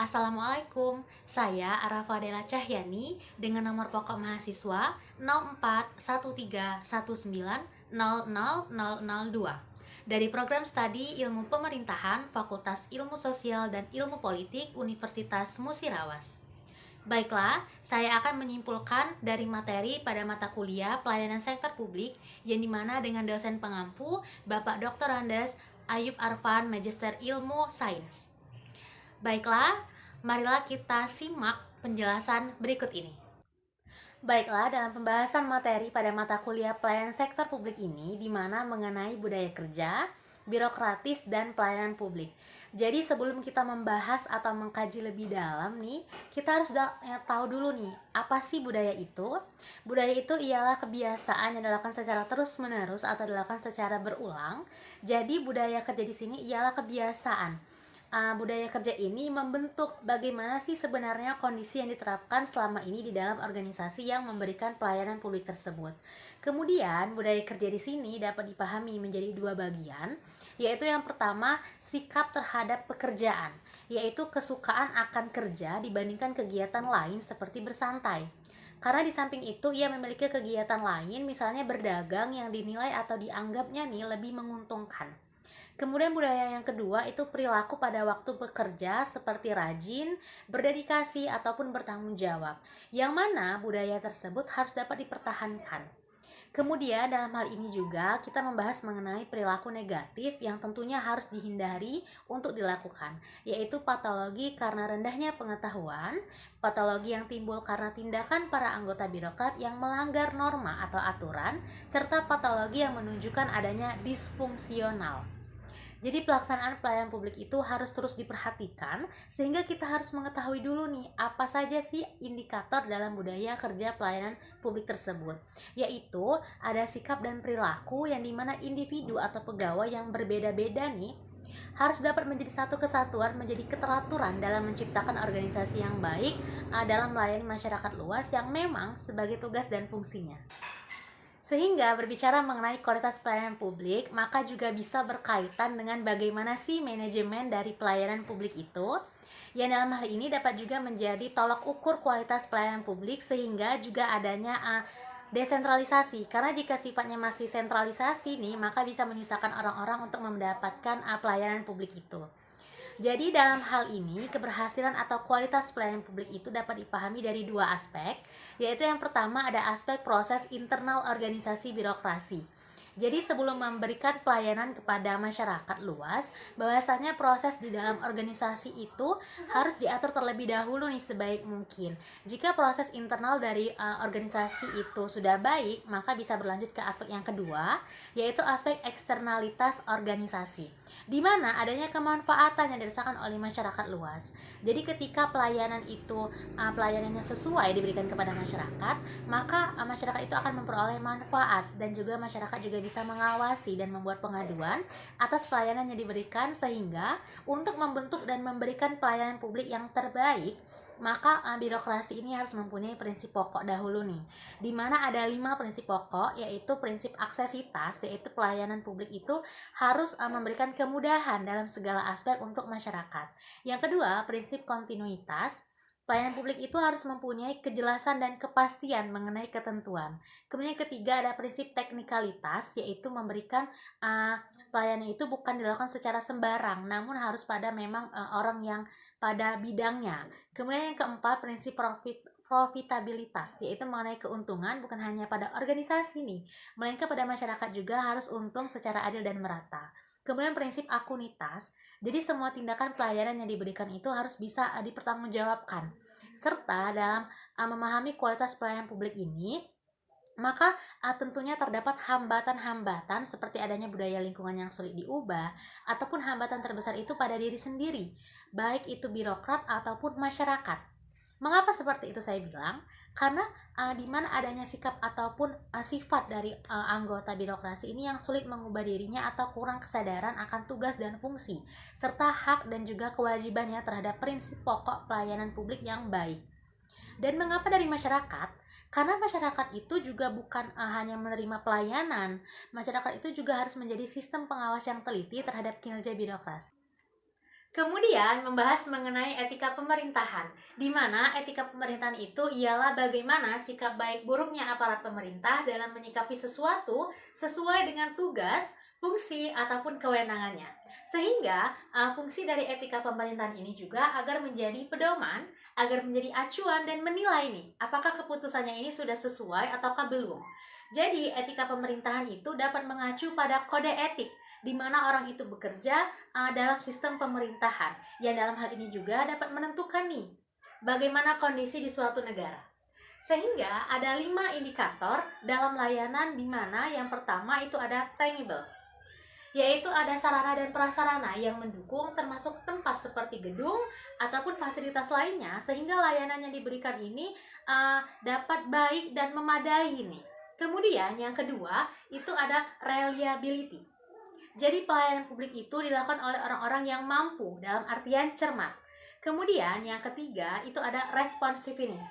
Assalamualaikum, saya Arafadela Cahyani dengan nomor pokok mahasiswa 041319000002 dari program studi Ilmu Pemerintahan Fakultas Ilmu Sosial dan Ilmu Politik Universitas Musirawas. Baiklah, saya akan menyimpulkan dari materi pada mata kuliah pelayanan sektor publik yang dimana dengan dosen pengampu Bapak Dr. Andes Ayub Arfan, Magister Ilmu Sains. Baiklah, marilah kita simak penjelasan berikut ini. Baiklah, dalam pembahasan materi pada mata kuliah pelayanan sektor publik ini, di mana mengenai budaya kerja, birokratis, dan pelayanan publik. Jadi sebelum kita membahas atau mengkaji lebih dalam nih, kita harus tahu dulu nih, apa sih budaya itu? Budaya itu ialah kebiasaan yang dilakukan secara terus-menerus atau dilakukan secara berulang. Jadi budaya kerja di sini ialah kebiasaan. Budaya kerja ini membentuk bagaimana sih sebenarnya kondisi yang diterapkan selama ini di dalam organisasi yang memberikan pelayanan publik tersebut. Kemudian, budaya kerja di sini dapat dipahami menjadi dua bagian, yaitu yang pertama, sikap terhadap pekerjaan, yaitu kesukaan akan kerja dibandingkan kegiatan lain seperti bersantai. Karena di samping itu ia memiliki kegiatan lain, misalnya berdagang yang dinilai atau dianggapnya nih lebih menguntungkan. Kemudian budaya yang kedua itu perilaku pada waktu bekerja seperti rajin, berdedikasi, ataupun bertanggung jawab, yang mana budaya tersebut harus dapat dipertahankan. Kemudian dalam hal ini juga kita membahas mengenai perilaku negatif yang tentunya harus dihindari untuk dilakukan, yaitu patologi karena rendahnya pengetahuan, patologi yang timbul karena tindakan para anggota birokrat yang melanggar norma atau aturan, serta patologi yang menunjukkan adanya disfungsional. Jadi pelaksanaan pelayanan publik itu harus terus diperhatikan, sehingga kita harus mengetahui dulu nih apa saja sih indikator dalam budaya kerja pelayanan publik tersebut, yaitu ada sikap dan perilaku yang dimana individu atau pegawai yang berbeda-beda nih harus dapat menjadi satu kesatuan, menjadi keteraturan dalam menciptakan organisasi yang baik dalam melayani masyarakat luas yang memang sebagai tugas dan fungsinya. Sehingga berbicara mengenai kualitas pelayanan publik, maka juga bisa berkaitan dengan bagaimana sih manajemen dari pelayanan publik itu. Yang dalam hal ini dapat juga menjadi tolak ukur kualitas pelayanan publik, sehingga juga adanya desentralisasi. Karena jika sifatnya masih sentralisasi nih, maka bisa menyisakan orang-orang untuk mendapatkan pelayanan publik itu. Jadi dalam hal ini, keberhasilan atau kualitas pelayanan publik itu dapat dipahami dari dua aspek, yaitu yang pertama ada aspek proses internal organisasi birokrasi. Jadi sebelum memberikan pelayanan kepada masyarakat luas, bahwasanya proses di dalam organisasi itu harus diatur terlebih dahulu nih sebaik mungkin. Jika proses internal dari organisasi itu sudah baik, maka bisa berlanjut ke aspek yang kedua, yaitu aspek eksternalitas organisasi, di mana adanya kemanfaatan yang dirasakan oleh masyarakat luas. Jadi ketika pelayanan itu pelayanannya sesuai diberikan kepada masyarakat, maka masyarakat itu akan memperoleh manfaat, dan juga masyarakat juga bisa mengawasi dan membuat pengaduan atas pelayanan yang diberikan, sehingga untuk membentuk dan memberikan pelayanan publik yang terbaik, maka birokrasi ini harus mempunyai prinsip pokok dahulu nih, di mana ada 5 prinsip pokok, yaitu prinsip aksesitas, yaitu pelayanan publik itu harus memberikan kemudahan dalam segala aspek untuk masyarakat. Yang kedua, prinsip kontinuitas. Pelayanan publik itu harus mempunyai kejelasan dan kepastian mengenai ketentuan. Kemudian yang ketiga ada prinsip teknikalitas, yaitu memberikan pelayanan itu bukan dilakukan secara sembarang, namun harus pada memang orang yang pada bidangnya. Kemudian yang keempat prinsip profitabilitas, yaitu mengenai keuntungan bukan hanya pada organisasi nih, melainkan pada masyarakat juga harus untung secara adil dan merata. Kemudian prinsip akunitas, jadi semua tindakan pelayanan yang diberikan itu harus bisa dipertanggungjawabkan. Serta dalam memahami kualitas pelayanan publik ini, maka tentunya terdapat hambatan-hambatan seperti adanya budaya lingkungan yang sulit diubah, ataupun hambatan terbesar itu pada diri sendiri, baik itu birokrat ataupun masyarakat. Mengapa seperti itu saya bilang? Karena di mana adanya sikap ataupun sifat dari anggota birokrasi ini yang sulit mengubah dirinya atau kurang kesadaran akan tugas dan fungsi, serta hak dan juga kewajibannya terhadap prinsip pokok pelayanan publik yang baik. Dan mengapa dari masyarakat? Karena masyarakat itu juga bukan hanya menerima pelayanan, masyarakat itu juga harus menjadi sistem pengawas yang teliti terhadap kinerja birokrasi. Kemudian membahas mengenai etika pemerintahan, di mana etika pemerintahan itu ialah bagaimana sikap baik buruknya aparat pemerintah dalam menyikapi sesuatu sesuai dengan tugas, fungsi, ataupun kewenangannya. Sehingga fungsi dari etika pemerintahan ini juga agar menjadi pedoman, agar menjadi acuan dan menilai nih, apakah keputusannya ini sudah sesuai ataukah belum. Jadi etika pemerintahan itu dapat mengacu pada kode etik di mana orang itu bekerja dalam sistem pemerintahan, yang dalam hal ini juga dapat menentukan nih bagaimana kondisi di suatu negara. Sehingga ada 5 indikator dalam layanan, di mana yang pertama itu ada tangible, yaitu ada sarana dan prasarana yang mendukung, termasuk tempat seperti gedung ataupun fasilitas lainnya, sehingga layanan yang diberikan ini dapat baik dan memadai nih. Kemudian yang kedua itu ada reliability. Jadi pelayanan publik itu dilakukan oleh orang-orang yang mampu dalam artian cermat. Kemudian yang ketiga itu ada responsiveness.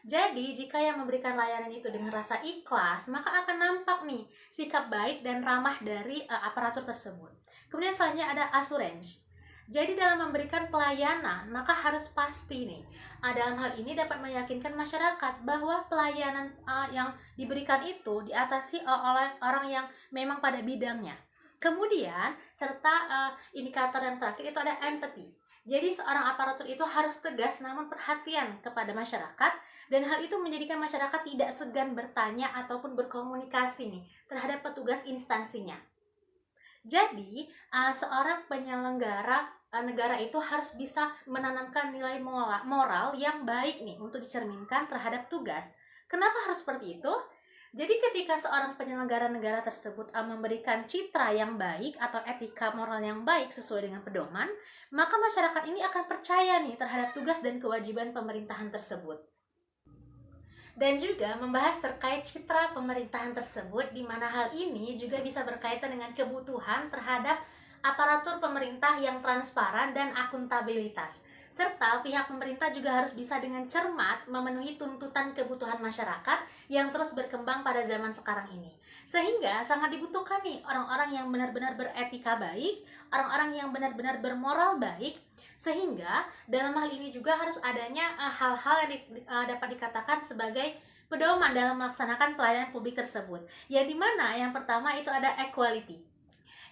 Jadi jika yang memberikan layanan itu dengan rasa ikhlas, maka akan nampak nih sikap baik dan ramah dari aparatur tersebut. Kemudian selanjutnya ada assurance. Jadi dalam memberikan pelayanan, maka harus pasti nih. Dalam hal ini dapat meyakinkan masyarakat bahwa pelayanan yang diberikan itu diatasi oleh orang yang memang pada bidangnya. Kemudian serta indikator yang terakhir itu ada empathy. Jadi seorang aparatur itu harus tegas namun perhatian kepada masyarakat, dan hal itu menjadikan masyarakat tidak segan bertanya ataupun berkomunikasi nih terhadap petugas instansinya. Jadi seorang penyelenggara negara itu harus bisa menanamkan nilai moral yang baik nih untuk dicerminkan terhadap tugas. Kenapa harus seperti itu? Jadi ketika seorang penyelenggara negara tersebut memberikan citra yang baik atau etika moral yang baik sesuai dengan pedoman, maka masyarakat ini akan percaya nih terhadap tugas dan kewajiban pemerintahan tersebut. Dan juga membahas terkait citra pemerintahan tersebut, di mana hal ini juga bisa berkaitan dengan kebutuhan terhadap aparatur pemerintah yang transparan dan akuntabilitas. Serta pihak pemerintah juga harus bisa dengan cermat memenuhi tuntutan kebutuhan masyarakat yang terus berkembang pada zaman sekarang ini. Sehingga sangat dibutuhkan nih orang-orang yang benar-benar beretika baik, orang-orang yang benar-benar bermoral baik, sehingga dalam hal ini juga harus adanya hal-hal yang dapat dikatakan sebagai pedoman dalam melaksanakan pelayanan publik tersebut. Yang dimana yang pertama itu ada equality,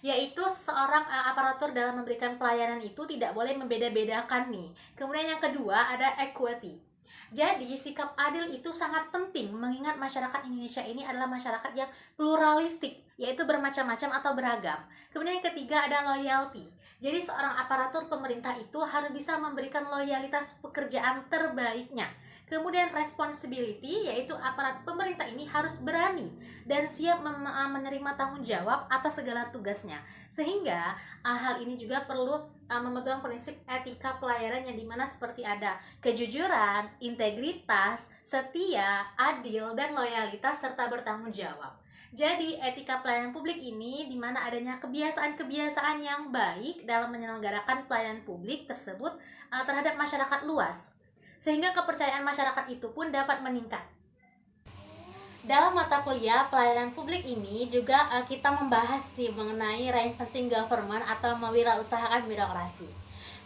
yaitu seseorang aparatur dalam memberikan pelayanan itu tidak boleh membeda-bedakan nih. Kemudian yang kedua ada equity. Jadi sikap adil itu sangat penting, mengingat masyarakat Indonesia ini adalah masyarakat yang pluralistik, yaitu bermacam-macam atau beragam. Kemudian yang ketiga ada loyalty. Jadi seorang aparatur pemerintah itu harus bisa memberikan loyalitas pekerjaan terbaiknya. Kemudian responsibility, yaitu aparat pemerintah ini harus berani dan siap menerima tanggung jawab atas segala tugasnya. Sehingga hal ini juga perlu memegang prinsip etika pelayanan, yang dimana seperti ada kejujuran, integritas, setia, adil, dan loyalitas serta bertanggung jawab. Jadi etika pelayanan publik ini dimana adanya kebiasaan-kebiasaan yang baik dalam menyelenggarakan pelayanan publik tersebut terhadap masyarakat luas, sehingga kepercayaan masyarakat itu pun dapat meningkat. Dalam mata kuliah pelayanan publik ini juga kita membahas nih mengenai reinventing government atau mewirausahakan birokrasi.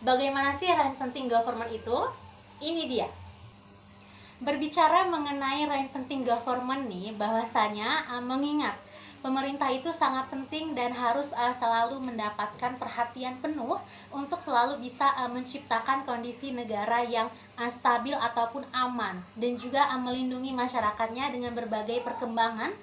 Bagaimana sih reinventing government itu? Ini dia. Berbicara mengenai reinventing government nih, bahwasanya mengingat pemerintah itu sangat penting dan harus selalu mendapatkan perhatian penuh untuk selalu bisa menciptakan kondisi negara yang stabil ataupun aman, dan juga melindungi masyarakatnya dengan berbagai perkembangan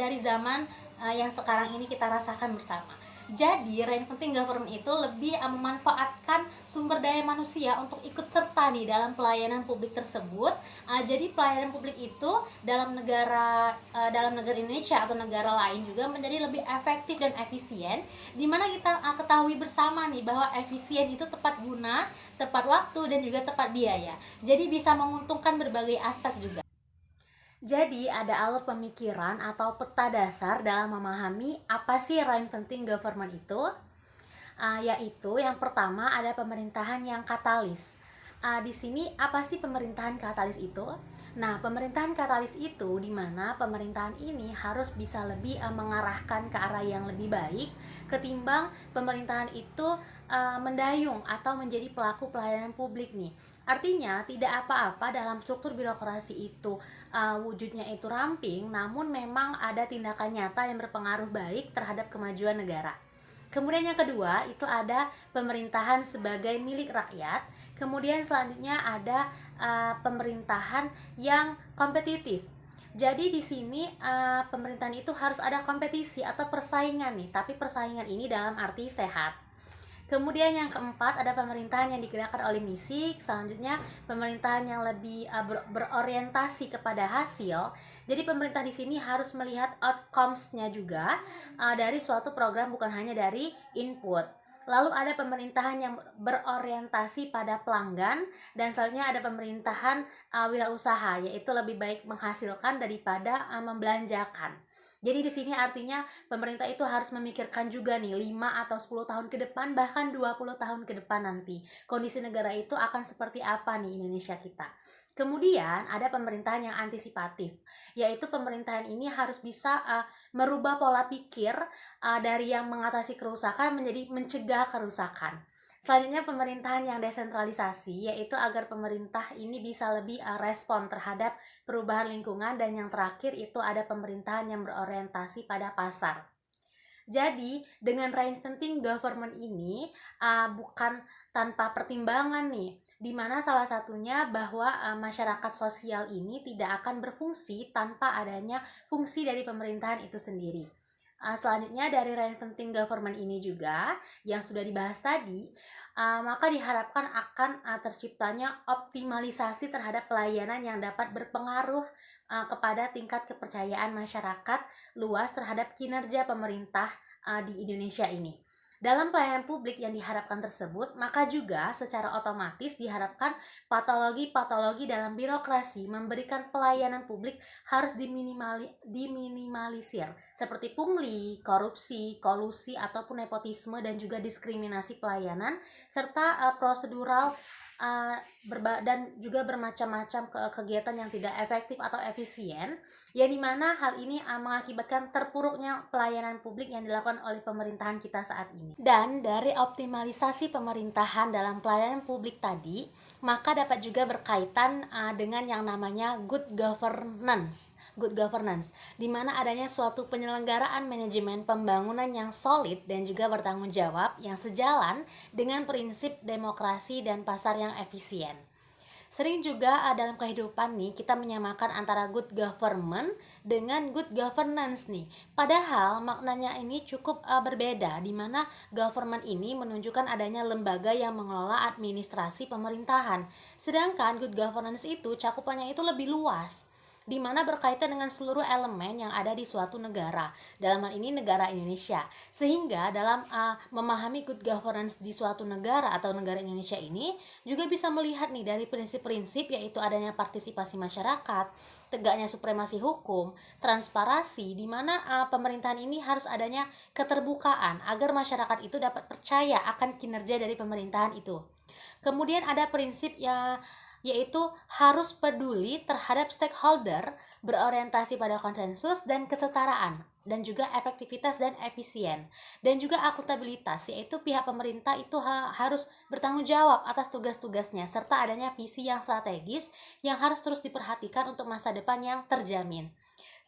dari zaman yang sekarang ini kita rasakan bersama. Jadi reinventing government itu lebih memanfaatkan sumber daya manusia untuk ikut serta nih dalam pelayanan publik tersebut. Jadi pelayanan publik itu dalam negara Indonesia atau negara lain juga menjadi lebih efektif dan efisien, dimana kita ketahui bersama nih bahwa efisien itu tepat guna, tepat waktu, dan juga tepat biaya. Jadi bisa menguntungkan berbagai aspek juga. Jadi ada alur pemikiran atau peta dasar dalam memahami apa sih reinventing government itu, yaitu yang pertama ada pemerintahan yang katalis. Di sini apa sih pemerintahan katalis itu? Nah, pemerintahan katalis itu di mana pemerintahan ini harus bisa lebih mengarahkan ke arah yang lebih baik ketimbang pemerintahan itu mendayung atau menjadi pelaku pelayanan publik nih. Artinya tidak apa-apa dalam struktur birokrasi itu wujudnya itu ramping, namun memang ada tindakan nyata yang berpengaruh baik terhadap kemajuan negara. Kemudian yang kedua itu ada pemerintahan sebagai milik rakyat. Kemudian selanjutnya ada pemerintahan yang kompetitif. Jadi di sini pemerintahan itu harus ada kompetisi atau persaingan nih, tapi persaingan ini dalam arti sehat. Kemudian yang keempat ada pemerintahan yang digerakkan oleh misi. Selanjutnya pemerintahan yang lebih berorientasi kepada hasil. Jadi pemerintah di sini harus melihat outcomes-nya juga dari suatu program, bukan hanya dari input. Lalu ada pemerintahan yang berorientasi pada pelanggan, dan selanjutnya ada pemerintahan wirausaha, yaitu lebih baik menghasilkan daripada membelanjakan. Jadi di sini artinya pemerintah itu harus memikirkan juga nih 5 atau 10 tahun ke depan, bahkan 20 tahun ke depan nanti. Kondisi negara itu akan seperti apa nih Indonesia kita. Kemudian ada pemerintahan yang antisipatif, yaitu pemerintahan ini harus bisa merubah pola pikir dari yang mengatasi kerusakan menjadi mencegah kerusakan. Selanjutnya pemerintahan yang desentralisasi, yaitu agar pemerintah ini bisa lebih respon terhadap perubahan lingkungan. Dan yang terakhir itu ada pemerintahan yang berorientasi pada pasar. Jadi dengan reinventing government ini bukan tanpa pertimbangan nih, dimana salah satunya bahwa masyarakat sosial ini tidak akan berfungsi tanpa adanya fungsi dari pemerintahan itu sendiri. Selanjutnya dari reinventing government ini juga yang sudah dibahas tadi, maka diharapkan akan terciptanya optimalisasi terhadap pelayanan yang dapat berpengaruh kepada tingkat kepercayaan masyarakat luas terhadap kinerja pemerintah di Indonesia ini. Dalam pelayanan publik yang diharapkan tersebut, maka juga secara otomatis diharapkan patologi-patologi dalam birokrasi memberikan pelayanan publik harus diminimalisir, seperti pungli, korupsi, kolusi, ataupun nepotisme dan juga diskriminasi pelayanan, serta prosedural dan juga bermacam-macam kegiatan yang tidak efektif atau efisien, yang dimana hal ini mengakibatkan terpuruknya pelayanan publik yang dilakukan oleh pemerintahan kita saat ini. Dan dari optimalisasi pemerintahan dalam pelayanan publik tadi, maka dapat juga berkaitan dengan yang namanya good governance, di mana adanya suatu penyelenggaraan manajemen pembangunan yang solid dan juga bertanggung jawab yang sejalan dengan prinsip demokrasi dan pasar yang efisien. Sering juga dalam kehidupan nih kita menyamakan antara good government dengan good governance nih. Padahal maknanya ini cukup berbeda, di mana government ini menunjukkan adanya lembaga yang mengelola administrasi pemerintahan. Sedangkan good governance itu cakupannya itu lebih luas, di mana berkaitan dengan seluruh elemen yang ada di suatu negara, dalam hal ini negara Indonesia. Sehingga dalam memahami good governance di suatu negara atau negara Indonesia ini juga bisa melihat nih dari prinsip-prinsip, yaitu adanya partisipasi masyarakat, tegaknya supremasi hukum, transparansi, di mana pemerintahan ini harus adanya keterbukaan agar masyarakat itu dapat percaya akan kinerja dari pemerintahan itu. Kemudian ada prinsip yaitu harus peduli terhadap stakeholder, berorientasi pada konsensus dan kesetaraan, dan juga efektivitas dan efisien, dan juga akuntabilitas, yaitu pihak pemerintah itu harus bertanggung jawab atas tugas-tugasnya, serta adanya visi yang strategis yang harus terus diperhatikan untuk masa depan yang terjamin.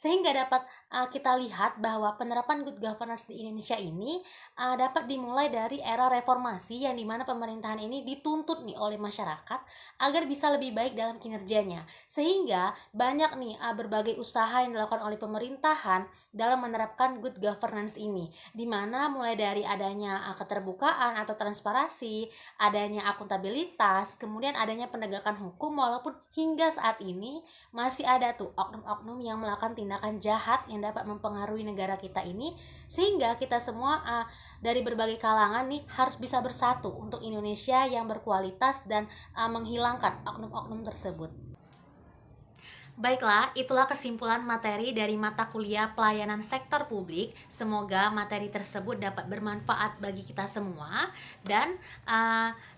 Sehingga dapat kita lihat bahwa penerapan good governance di Indonesia ini dapat dimulai dari era reformasi, yang dimana pemerintahan ini dituntut nih oleh masyarakat agar bisa lebih baik dalam kinerjanya. Sehingga banyak nih berbagai usaha yang dilakukan oleh pemerintahan dalam menerapkan good governance ini, dimana mulai dari adanya keterbukaan atau transparansi, adanya akuntabilitas, kemudian adanya penegakan hukum, walaupun hingga saat ini masih ada tuh oknum-oknum yang melakukan tindakan jahat yang dapat mempengaruhi negara kita ini. Sehingga kita semua dari berbagai kalangan nih harus bisa bersatu untuk Indonesia yang berkualitas dan menghilangkan oknum-oknum tersebut. Baiklah, itulah kesimpulan materi dari mata kuliah pelayanan sektor publik. Semoga materi tersebut dapat bermanfaat bagi kita semua. Dan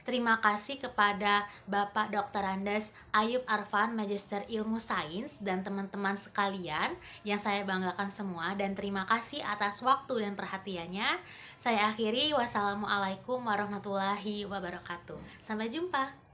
terima kasih kepada Bapak Dr. Andes Ayub Arfan, Magister Ilmu Sains, dan teman-teman sekalian yang saya banggakan semua. Dan terima kasih atas waktu dan perhatiannya. Saya akhiri, wassalamualaikum warahmatullahi wabarakatuh. Sampai jumpa.